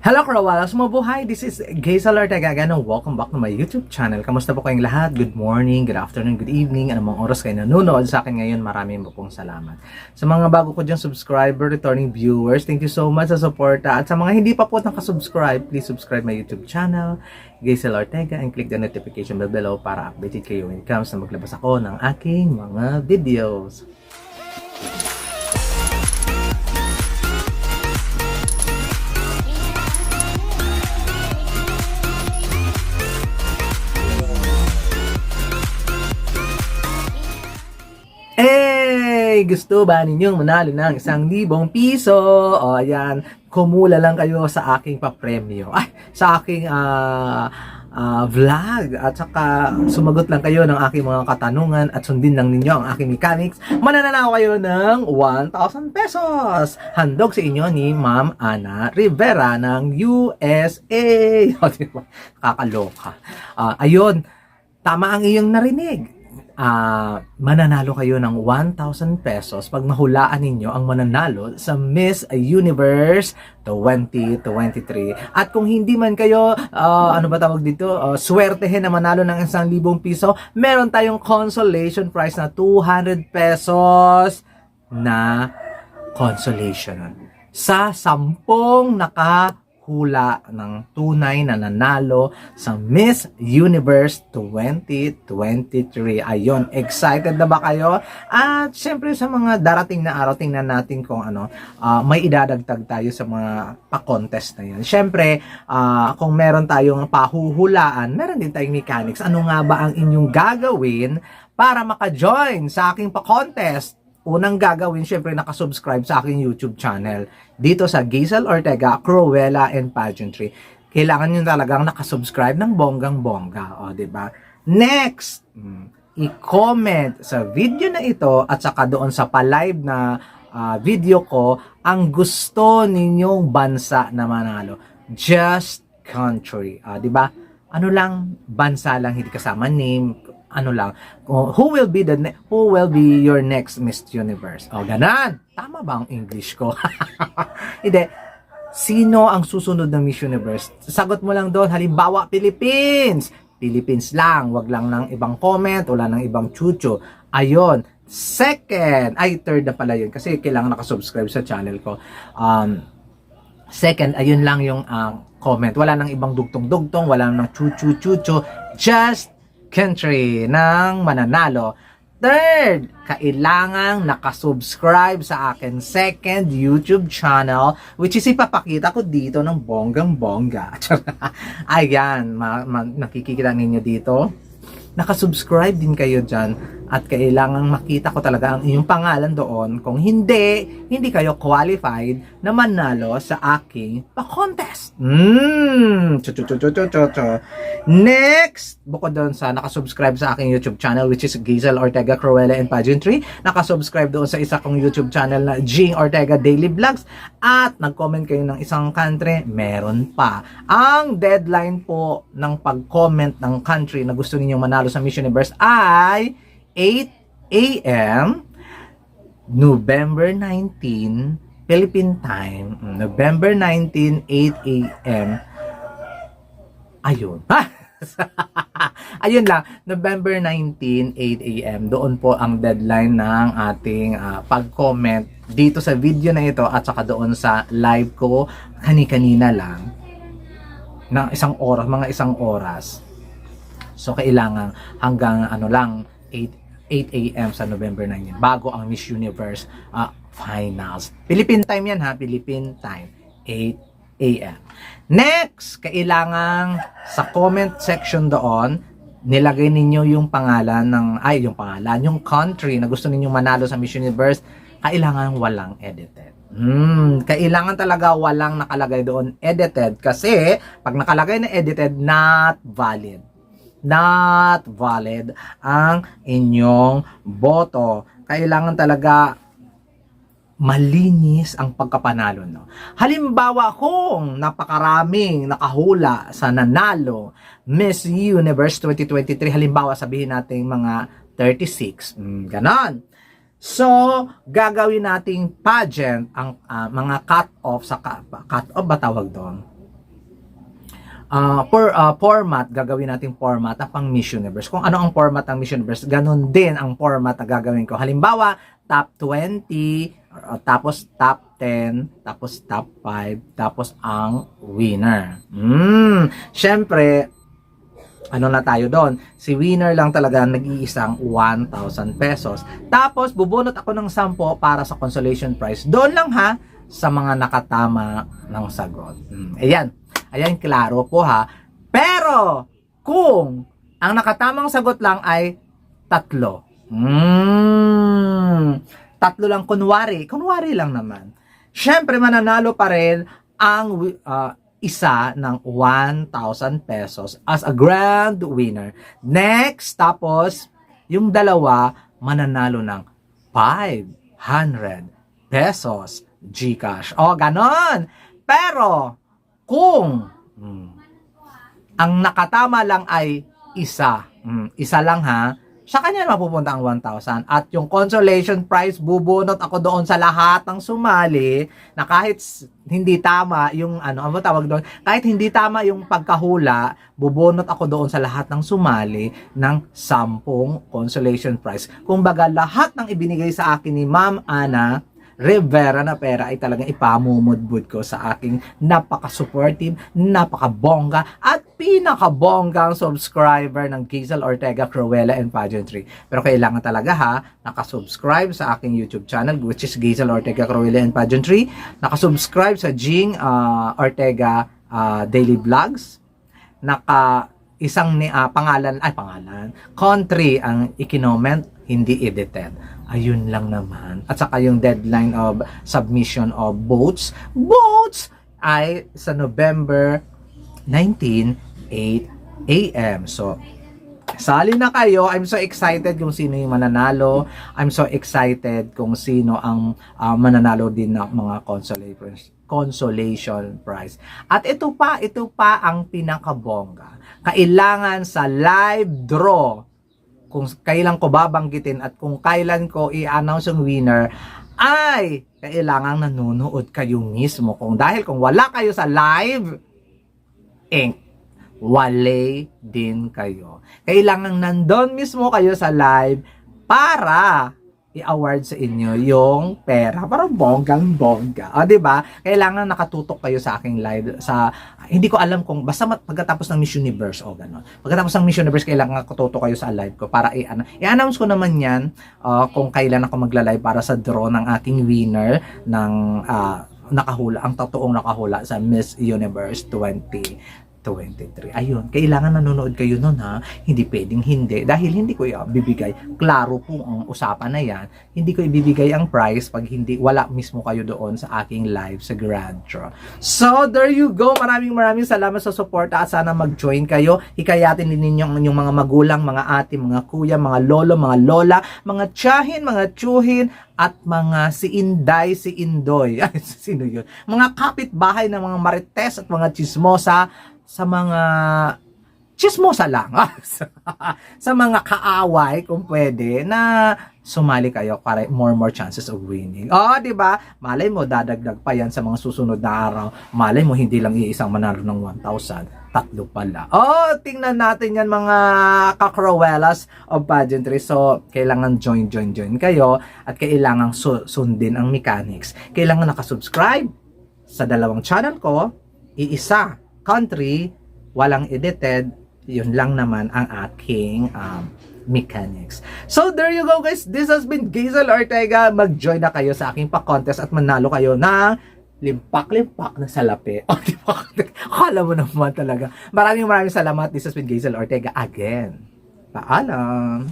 Hello Karawalas, mabuhay! This is Gaysel Ortega again and welcome back to my YouTube channel. Kamusta po kayong lahat? Good morning, good afternoon, good evening. Anong oras kayo nanonood sa akin ngayon, maraming pong salamat. Sa mga bago ko dyan subscriber, returning viewers, thank you so much sa suporta. At sa mga hindi pa po nakasubscribe, please subscribe my YouTube channel, Gaysel Ortega, and click the notification bell below para updated kayo when it comes na maglabas ako ng aking mga videos. Gusto ba ninyong manalo ng 1,000 piso? O ayan, kumula lang kayo sa aking papremyo. Sa aking vlog. At saka sumagot lang kayo ng aking mga katanungan at sundin lang ninyo ang aking mechanics. Mananalo kayo ng 1,000 pesos. Handog sa inyo ni Ma'am Ana Rivera ng USA. O, diba? Kakaloka. Ayun, tama ang iyong narinig. Mananalo kayo ng 1,000 pesos pag mahulaan ninyo ang mananalo sa Miss Universe 2023. At kung hindi man kayo, ano ba tawag dito, swertehin na manalo ng 1,000 piso, meron tayong consolation prize na 200 pesos na consolation. Sa 10 hula ng tunay na nanalo sa Miss Universe 2023. Ayun, excited na ba kayo? At syempre sa mga darating na araw, tingnan natin kung may idadagdag tayo sa mga pa-contest na yan. Syempre, kung meron tayong pahuhulaan, meron din tayong mechanics. Ano nga ba ang inyong gagawin para maka-join sa aking pa-contest? Unang gagawin, syempre nakasubscribe sa aking YouTube channel dito sa Gaysel Ortega, Cruella and Pageantry. Kailangan nyo talagang nakasubscribe ng bonggang-bongga. O, diba? Next, i-comment sa video na ito at saka doon sa pa-live na video ko ang gusto ninyong bansa na manalo. Just country. Diba? Ano lang, bansa lang, hindi kasama name, who will be your next Miss Universe? Ganan. Tama ba ang English ko? Hindi. Sino ang susunod ng Miss Universe? Sagot mo lang doon, halimbawa, Philippines. Philippines lang. Wag lang ng ibang comment, wala ng ibang chucho. Ayon. Third na pala yun. Kasi kailangan nakasubscribe sa channel ko. Second, ayun lang yung comment. Wala ng ibang dugtong-dugtong, wala ng chucho-chucho. Just country ng mananalo. Third, kailangang nakasubscribe sa akin second YouTube channel, which is ipapakita ko dito ng bonggang-bongga. Ayan, nakikita ninyo dito. Nakasubscribe din kayo dyan at kailangang makita ko talaga ang inyong pangalan doon. Kung hindi kayo qualified na manalo sa aking pa-contest. Next, bukod doon sa nakasubscribe sa aking YouTube channel, which is Gaysel Ortega, Cruella and Pageantry, nakasubscribe doon sa isa kong YouTube channel na Ging Ortega Daily Vlogs, at nag-comment kayo ng isang country, meron pa. Ang deadline po ng pag-comment ng country na gusto ninyong manalo sa Miss Universe ay 8 a.m. November 19 Philippine time. November 19, 8 a.m. Ayun. Ayun lang. November 19, 8 a.m. Doon po ang deadline ng ating pag-comment dito sa video na ito at saka doon sa live ko kani-kanina lang ng mga isang oras. So, kailangan hanggang 8 a.m. sa November 9 bago ang Miss Universe finals. Philippine time yan ha, Philippine time. 8 a.m. Next, kailangan sa comment section doon, nilagay ninyo yung pangalan yung country na gusto ninyong manalo sa Miss Universe. Kailangan walang edited. Kailangan talaga walang nakalagay doon edited kasi pag nakalagay na edited, not valid ang inyong boto. Kailangan talaga malinis ang pagkapanalo, no? Halimbawa, kung napakaraming nakahula sa nanalo Miss Universe 2023, halimbawa sabihin natin mga 36, ganon. So, gagawin nating pageant ang mga cut-off sa cut-off ba tawag doon? format, gagawin nating format na pang Miss Universe. Kung ano ang format ng Miss Universe, ganun din ang format na gagawin ko. Halimbawa, top 20, tapos top 10, tapos top 5, tapos ang winner. Syempre, ano na tayo doon? Si winner lang talaga nag-iisang 1,000 pesos. Tapos, bubunot ako ng 10 para sa consolation prize. Doon lang ha, sa mga nakatama ng sagot. Ayan. Ayan, klaro po ha. Pero, kung ang nakatamang sagot lang ay 3. 3 lang, kunwari lang naman. Syempre, mananalo pa rin ang isa ng 1,000 pesos as a grand winner. Next, tapos, yung dalawa, mananalo ng 500 pesos GCash. O, ganon. Pero, kung ang nakatama lang ay isa lang ha, sa kanya mapupunta ang 1,000. At yung consolation prize, bubunot ako doon sa lahat ng sumali na kahit hindi tama yung ano tawag doon, kahit hindi tama yung pagkahula, bubunot ako doon sa lahat ng sumali ng 10 consolation prize. Kumbaga, lahat ng ibinigay sa akin ni Ma'am Ana Rivera na pera ay talagang ipamumudbud ko sa aking napaka-supportive, napaka-bongga at pinaka-bonggang subscriber ng Gizel Ortega Cruella and Pageantry. Pero kailangan talaga ha, nakasubscribe sa aking YouTube channel which is Gizel Ortega Cruella and Pageantry, nakasubscribe sa Jing Ortega Daily Vlogs, pangalan, country ang ikinoment, hindi edited. Ayun lang naman. At saka yung deadline of submission of votes ay sa November 19, 8 a.m. So, sali na kayo. I'm so excited kung sino yung mananalo. I'm so excited kung sino ang mananalo din ng mga consolation prize. At ito pa ang pinakabongga. Kailangan sa live draw, kung kailan ko babanggitin at kung kailan ko i-announce yung winner, ay kailangan nanonood kayo mismo. Dahil kung wala kayo sa live, wale din kayo. Kailangan nandun mismo kayo sa live para i-award sa inyo yung pera. Parang bonggang-bongga. O, diba? Kailangan nakatutok kayo sa aking live. Hindi ko alam kung, basta pagkatapos ng Miss Universe o gano'n. Pagkatapos ng Miss Universe, kailangan nakatutok kayo sa live ko para i-announce ko naman yan kung kailan ako magla-live para sa draw ng aking winner ng nakahula, ang totoong nakahula sa Miss Universe 2023. Ayun, kailangan nanonood kayo nun ha. Hindi pwedeng hindi. Dahil hindi ko ibibigay. Klaro po ang usapan na yan. Hindi ko ibibigay ang prize pag wala mismo kayo doon sa aking live sa Grand Draw. So, there you go. Maraming salamat sa support at sana mag-join kayo. Hikayatin din ninyo ang inyong mga magulang, mga ate, mga kuya, mga lolo, mga lola, mga tiyahin, mga tiyuhin, at mga si Inday, si Indoy. Ay, sino yun? Mga kapitbahay ng mga marites at mga chismosa, sa mga chismosa lang, sa mga kaaway, kung pwede, na sumali kayo para more chances of winning. Di ba? Malay mo, dadagdag pa yan sa mga susunod na araw. Malay mo, hindi lang iisang manalo ng 1,000. 3 pala. Tingnan natin yan mga ka-Cruellas of Pageantry. So, kailangan join kayo at kailangan sundin ang mechanics. Kailangan nakasubscribe sa 2 channel ko, iisa country, walang edited, yun lang naman ang aking mechanics. So, there you go guys. This has been Gizel Ortega. Mag-join na kayo sa aking pa-contest at manalo kayo ng limpak-limpak na salapi. Akala mo naman talaga. Maraming salamat. This has been Gizel Ortega again. Paalam!